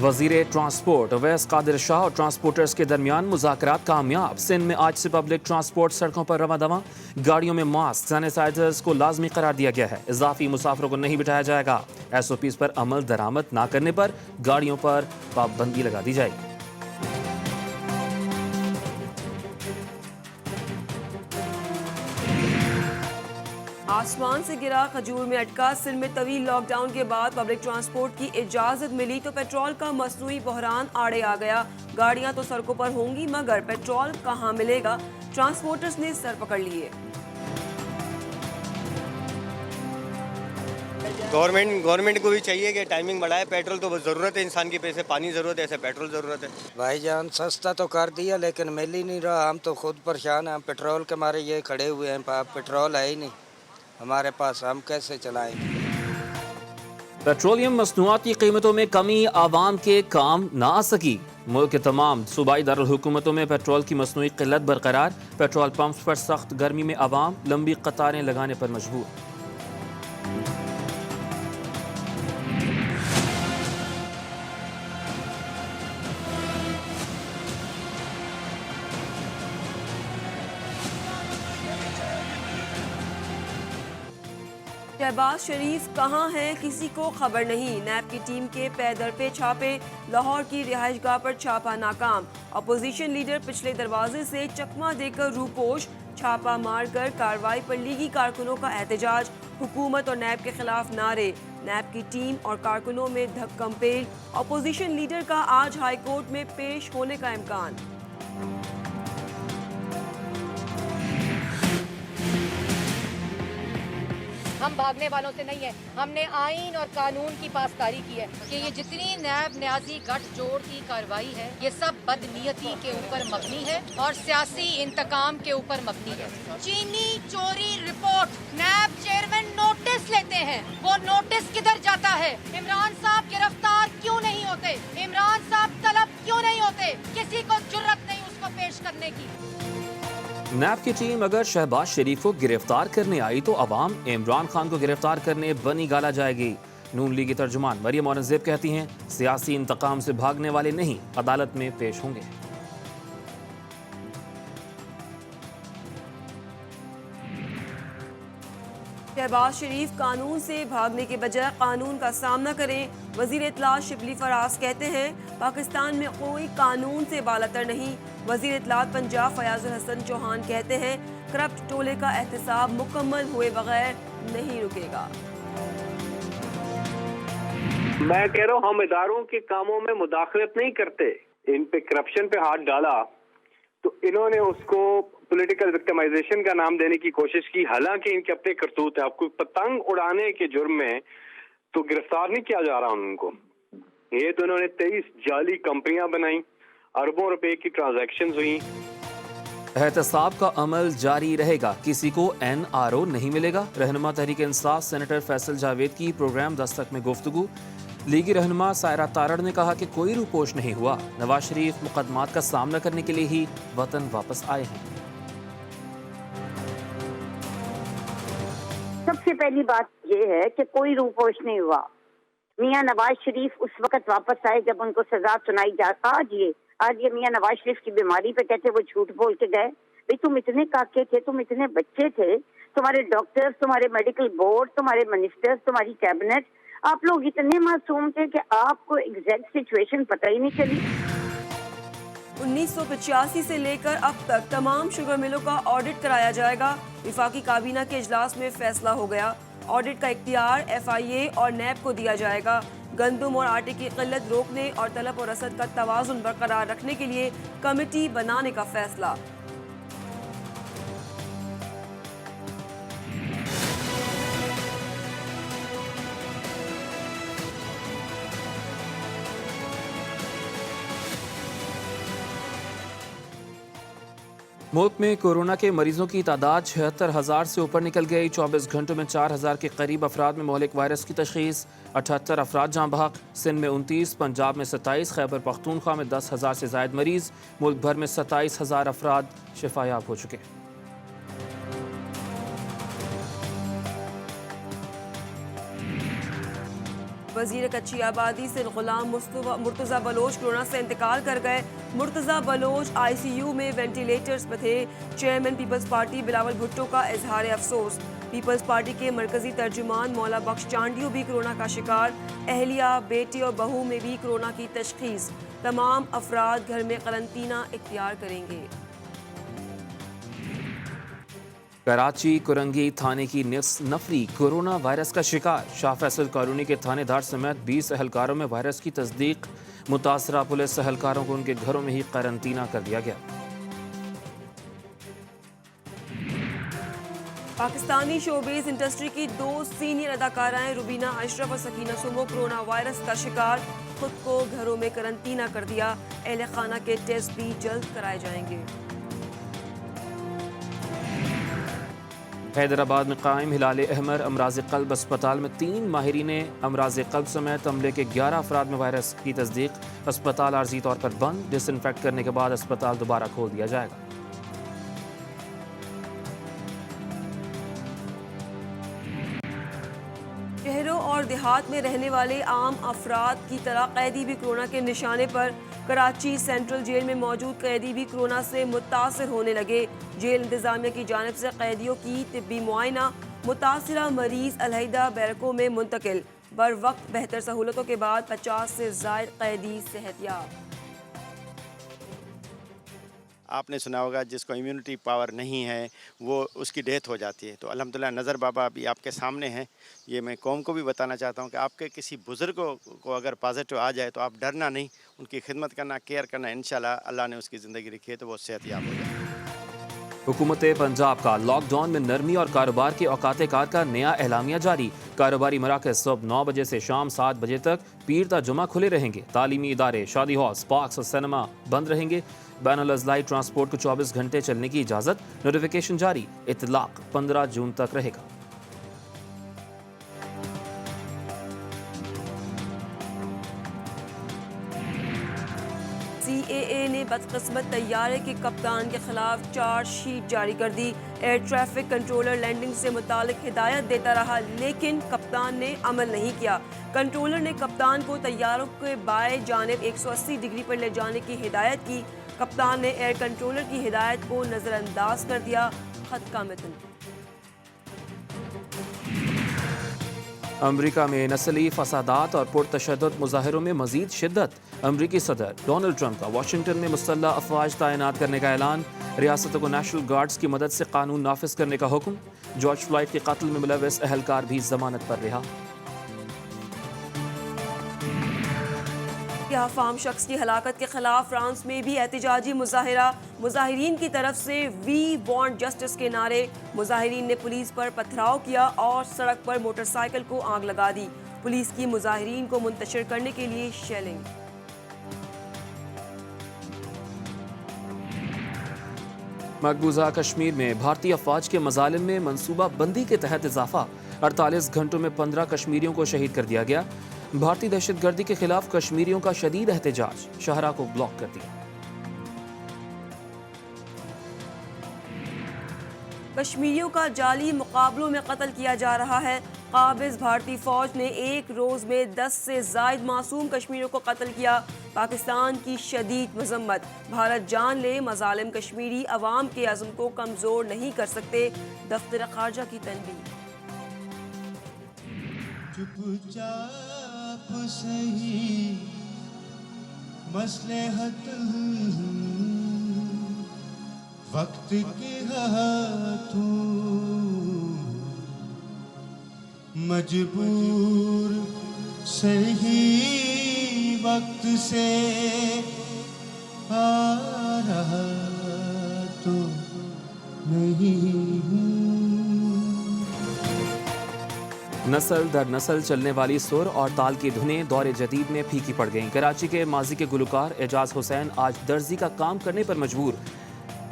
वज़ीर ट्रांसपोर्ट अवैस कादिर शाह और ट्रांसपोर्टर्स के दरमियान मुज़ाकरात कामयाब। सिंध में आज से पब्लिक ट्रांसपोर्ट सड़कों पर रवां दवां। गाड़ियों में मास्क सैनिटाइजर्स को लाजमी करार दिया गया है। इजाफी मुसाफिरों को नहीं बिठाया जाएगा। SOPs पर अमल दरामद ना करने पर गाड़ियों पर पाबंदी लगा दी जाएगी। आसमान से गिरा खजूर में अटका। सिंध में तवील लॉकडाउन के बाद पब्लिक ट्रांसपोर्ट की इजाजत मिली तो पेट्रोल का मसनूई बहरान आड़े आ गया। गाड़ियां तो सड़कों पर होंगी मगर पेट्रोल कहां मिलेगा, ट्रांसपोर्टर्स ने सर पकड़ लिए। गवर्नमेंट को भी चाहिए कि टाइमिंग बढ़ाए। पेट्रोल तो बस ज़रूरत है, इंसान के पैसे पानी ज़रूरत है, ऐसे पेट्रोल ज़रूरत है। भाईजान सस्ता तो कर दिया लेकिन मिल ही नहीं रहा। हम तो खुद परेशान हैं, हम पेट्रोल के मारे ये खड़े हुए हैं। पेट्रोल है ही नहीं हमारे पास, हम कैसे चलाएंगे। पेट्रोलियम मसनूआत की कीमतों में कमी आवाम के काम ना आ सकी। मुल्क के तमाम सूबाई दारुल हुकूमतों में पेट्रोल की मसनूई किल्लत बरकरार। पेट्रोल पंप्स पर सख्त गर्मी में आवाम लंबी कतारें लगाने पर मजबूर। शहबाज शरीफ कहाँ हैं, किसी को खबर नहीं। नैब की टीम के पे दर पे छापे। लाहौर की रिहाइशगाह पर छापा नाकाम। अपोजिशन लीडर पिछले दरवाजे से चकमा देकर रूपोश। छापा मारकर कार्रवाई पर लीगी कारकुनों का एहतजाज। हुकूमत और नैब के खिलाफ नारे। नैब की टीम और कारकुनों में धक्कम पेल। अपोजिशन लीडर का आज हाई कोर्ट में पेश होने का इम्कान। हम भागने वालों से नहीं है। हमने आईन और कानून की पासदारी की है कि ये जितनी नैब न्याजी गठजोड़ की कार्रवाई है ये सब बदनीयती के ऊपर मबनी है और सियासी इंतकाम के ऊपर मबनी है। चीनी चोरी रिपोर्ट, नैब चेयरमैन नोटिस लेते हैं, वो नोटिस किधर जाता है? इमरान साहब गिरफ्तार क्यों नहीं होते? इमरान साहब तलब क्यों नहीं होते? किसी को जुर्रत नहीं उसको पेश करने की। नैब की टीम अगर शहबाज शरीफ को गिरफ्तार करने आई तो अवाम इमरान खान को गिरफ्तार करने बनी गाला जाएगी। नून लीग की तर्जुमान मरियम औरंगजेब कहती हैं सियासी इंतकाम से भागने वाले नहीं, अदालत में पेश होंगे। शहबाज शरीफ कानून से भागने के बजाय कानून का सामना करें। वजीर इत्तलात शिबली फराज कहते हैं पाकिस्तान में कोई कानून से बालातर नहीं। वजीर इत्तलात पंजाब फयाजुल हसन चौहान कहते हैं करप्ट टोले का एहतसाब मुकम्मल हुए बगैर नहीं रुकेगा। मैं कह रहा हूँ हम इदारों के कामों में मुदाखलत नहीं करते। इन पे करप्शन पे हाथ डाला तो इन्होंने उसको पॉलिटिकल विक्टिमाइजेशन का नाम देने की कोशिश की, हालांकि इनके अपने करतूत है। आपको पतंग उड़ाने के जुर्म में तो गिरफ्तार नहीं किया जा रहा उनको। ये तो इन्होंने 23 जाली कंपनियां बनाई, अरबों रुपए की ट्रांजैक्शंस हुई। एहतसाब का अमल जारी रहेगा, किसी को NRO नहीं मिलेगा। रहनुमा तहरीक इंसाफ सेनेटर फैसल जावेद की प्रोग्राम दस्तक में गुफ्तगू। लीगी रहनुमा सायरा तारड़ ने कहा कि कोई रूपोश नहीं हुआ। नवाज शरीफ मुकदमात का सामना करने के लिए ही वतन वापस आए हैं। सबसे पहली बात ये है कि कोई रूपोश नहीं हुआ। मियां नवाज शरीफ उस वक्त वापस आए जब उनको सजा सुनाई जा। आज ये मियां नवाज शरीफ की बीमारी पे कहते वो झूठ बोल के गए। भाई तुम इतने काके थे, तुम इतने बच्चे थे, तुम्हारे डॉक्टर्स, तुम्हारे मेडिकल बोर्ड, तुम्हारे मिनिस्टर्स, तुम्हारी कैबिनेट, आप लोग इतने मासूम थे कि आपको एग्जैक्ट सिचुएशन पता ही नहीं चली। 1985 से लेकर अब तक तमाम शुगर मिलों का ऑडिट कराया जाएगा। विफाकी काबीना के इजलास में फैसला हो गया। ऑडिट का इख्तियार FIA और नैब को दिया जाएगा। गंदम और आटे की किल्लत रोकने और तलब और रसद का तवाज़ुन बरकरार रखने के लिए कमेटी बनाने का फैसला। मुल्क में कोरोना के मरीजों की तादाद 76,000 से ऊपर निकल गई। 24 घंटों में 4,000 के करीब अफराद में मोहलिक वायरस की तशखीस। 78 अफराद जाँ बहक। सिंध में 29, पंजाब में 27, खैबर पख्तूनख्वा में 10,000 से ज़ायद मरीज। मुल्क भर में 27,000 अफराद शिफायाब हो चुके। वजीर कच्ची आबादी से गुलाम मुर्तज़ा बलोच कोरोना से इंतकाल कर गए। मुर्तज़ा बलोच ICU में वेंटिलेटर्स पर थे। चेयरमैन पीपल्स पार्टी बिलावल भुट्टो का इजहार अफसोस। पीपल्स पार्टी के मरकजी तर्जुमान मौला बख्श चांडियो भी कोरोना का शिकार। अहलिया, बेटे और बहू में भी कोरोना की तशखीस। तमाम अफराद घर में करंतना इख्तियार करेंगे। कराची कुरंगी थाने की नफरी कोरोना वायरस का शिकार। शाह फैसल कॉलोनी के थानेदार समेत 20 एहलकारों में वायरस की तस्दीक। मुतासरा पुलिस एहलकारों को उनके घरों में ही करंतना कर दिया गया। पाकिस्तानी शोबीज इंडस्ट्री की 2 सीनियर अदाकाराएं रुबीना अशरफ और सकीना सुमो कोरोना वायरस का शिकार। खुद को घरों में करंतना कर दिया। अहले खाना के टेस्ट भी जल्द कराए जाएंगे। हैदराबाद में कायम हिलाल अहमर अमराज क़ल्ब अस्पताल में 3 माहिरीन अमराज क़ल्ब समेत अमले के 11 अफराद में वायरस की तस्दीक। अस्पताल आर्जी तौर पर बंद। डिसइंफेक्ट करने के बाद अस्पताल दोबारा खोल दिया जाएगा। शहरों और देहात में रहने वाले आम अफराद की तरह कैदी भी कोरोना के निशाने पर। कराची सेंट्रल जेल में मौजूद कैदी भी कोरोना से मुतासर होने लगे। जेल इंतजामिया की जानिब से कैदियों की तिब्बी मुआयना। मुतासरा मरीज अलहदा बैरकों में मुंतकिल। बर वक्त बेहतर सहूलतों के बाद 50 से ज़ायद कैदी सेहतयाब। आपने सुना होगा जिसको इम्यूनिटी पावर नहीं है वो उसकी डेथ हो जाती है। तो अल्हम्दुलिल्लाह नज़र बाबा अभी आपके सामने हैं। ये मैं कौम को भी बताना चाहता हूँ कि आपके किसी बुज़ुर्ग को अगर पॉजिटिव आ जाए तो आप डरना नहीं, उनकी खिदमत करना, केयर करना। इंशाल्लाह अल्लाह ने उसकी ज़िंदगी रखी है तो वो सेहतयाब हो जाए। हुकूमत पंजाब का लॉकडाउन में नरमी और कारोबार के औकात कार का नया एलामिया जारी। कारोबारी मराकज़ सुबह 9 बजे से शाम 7 बजे तक, पीर ता जुमा खुले रहेंगे। तालीमी इदारे, शादी हॉल, पार्क्स और सिनेमा बंद रहेंगे। बैनुल अज़लाई ट्रांसपोर्ट को 24 घंटे चलने की इजाज़त। नोटिफिकेशन जारी। इतलाक 15 जून तक रहेगा। CAA ने बदकिस्मत तैयारे के कप्तान के खिलाफ चार्जशीट जारी कर दी। एयर ट्रैफिक कंट्रोलर लैंडिंग से मुतालिक हिदायत देता रहा लेकिन कप्तान ने अमल नहीं किया। कंट्रोलर ने कप्तान को तैयारों के बाएं जानिब 180 डिग्री पर ले जाने की हिदायत की। कप्तान ने एयर कंट्रोलर की हिदायत को नज़रअंदाज कर दिया। खत का मतन। अमरीका में नस्ली फसादात और पुरतशद्दुद मुजाहिरों में मजीद शिद्दत। अमरीकी सदर डोनाल्ड ट्रंप का वाशिंगटन में मुसल्लह अफवाज तैनात करने का ऐलान। रियासतों को नेशनल गार्ड्स की मदद से कानून नाफिज करने का हुक्म। जॉर्ज फ्लॉयड के कत्ल में मुलव्वस अहलकार भी जमानत पर रिहा। फार्म शख्स की हलाकत के खिलाफ फ्रांस में भी एहतजाजी मुजाहिरा। मुजाहिरीन की तरफ से वी वांट जस्टिस के नारे। मुजाहिरीन ने पुलिस पर पथराव किया और सड़क पर मोटरसाइकिल को आग लगा दी। पुलिस की मुजाहिरीन को मुंतशिर करने के लिए शेलिंग। मकबूजा कश्मीर में भारतीय अफवाज के मजालिम में मनसूबा बंदी के तहत इजाफा। 48 घंटों में 15 कश्मीरियों को शहीद कर दिया गया। भारतीय दहशतगर्दी के खिलाफ कश्मीरियों का शदीद एहतजाज। शाहरा को ब्लॉक कर दिया। कश्मीरियों का जाली मुकाबलों में कत्ल किया जा रहा है। काबिज भारतीय फौज ने एक रोज में 10 से जायद मासूम कश्मीरियों को कत्ल किया। पाकिस्तान की शदीद मजम्मत। भारत जान ले, मजालिम कश्मीरी अवाम के अज़्म को कमजोर नहीं कर सकते। दफ्तर खारजा की तनबीह। चुपचाप सही मसलहत वक्त के हाथों मजबूर सही वक्त से आ रहा तो नहीं हूँ। नस्ल दर नस्ल चलने वाली सुर और ताल की धुनें दौर जदीद में फीकी पड़ गईं। कराची के माजी के गुलकार एजाज हुसैन आज दर्जी का काम करने पर मजबूर।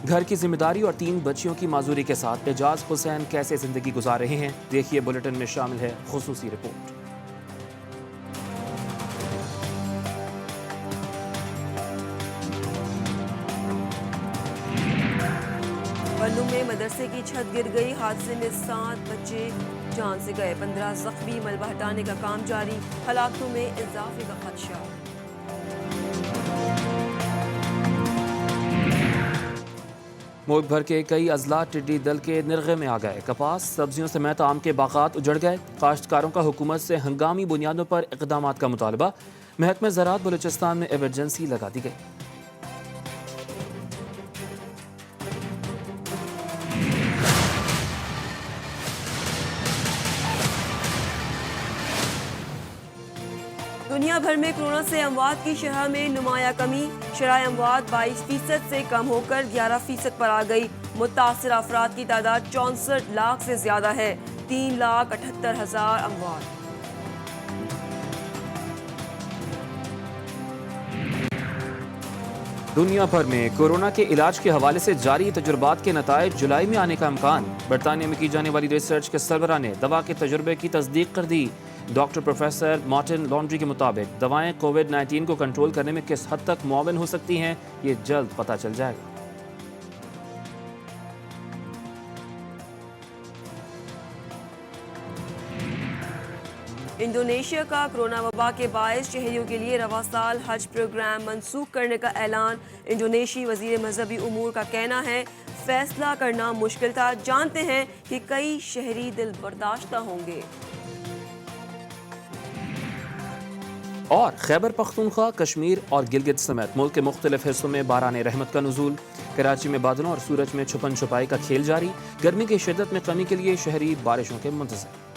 घर की जिम्मेदारी और 3 बच्चियों की माजूरी के साथ एजाज हुसैन कैसे जिंदगी गुजार रहे हैं, देखिए बुलेटिन में शामिल है खुसूसी रिपोर्ट। बन्नू में मदरसे की छत गिर गई। हादसे में 7 बच्चे جان سے گئے 15 زخمی، ملبہ ہٹانے کا کام جاری، ہلاکتوں میں اضافے کا خدشہ۔ ملک بھر کے کئی اضلاع ٹڈی دل کے نرغے میں آ گئے، کپاس، سبزیوں سمیت آم کے باغات اجڑ گئے، کاشتکاروں کا حکومت سے ہنگامی بنیادوں پر اقدامات کا مطالبہ، محکمہ زراعت بلوچستان میں ایمرجنسی لگا دی گئی۔ دنیا بھر میں کورونا سے اموات کی شرح میں نمایاں کمی، شرح اموات 22% سے کم ہو کر 11% پر آ گئی، متاثرہ افراد کی تعداد 64 لاکھ سے زیادہ ہے، 3,78,000 اموات۔ دنیا بھر میں کورونا کے علاج کے حوالے سے جاری تجربات کے نتائج جولائی میں آنے کا امکان، برطانیہ میں کی جانے والی ریسرچ کے سربراہ نے دوا کے تجربے کی تصدیق کر دی۔ ڈاکٹر پروفیسر مارٹن لانڈری کے مطابق دوائیں کووڈ-19 کو کنٹرول کرنے میں کس حد تک معاون ہو سکتی ہیں، یہ جلد پتہ چل جائے گا۔ انڈونیشیا کا کورونا وبا کے باعث شہریوں کے لیے رواں سال حج پروگرام منسوخ کرنے کا اعلان، انڈونیشی وزیر مذہبی امور کا کہنا ہے فیصلہ کرنا مشکل تھا، جانتے ہیں کہ کئی شہری دل برداشتہ ہوں گے۔ اور خیبر پختونخوا، کشمیر اور گلگت سمیت ملک کے مختلف حصوں میں باران رحمت کا نزول، کراچی میں بادلوں اور سورج میں چھپن چھپائی کا کھیل جاری، گرمی کی شدت میں کمی کے لیے شہری بارشوں کے منتظر۔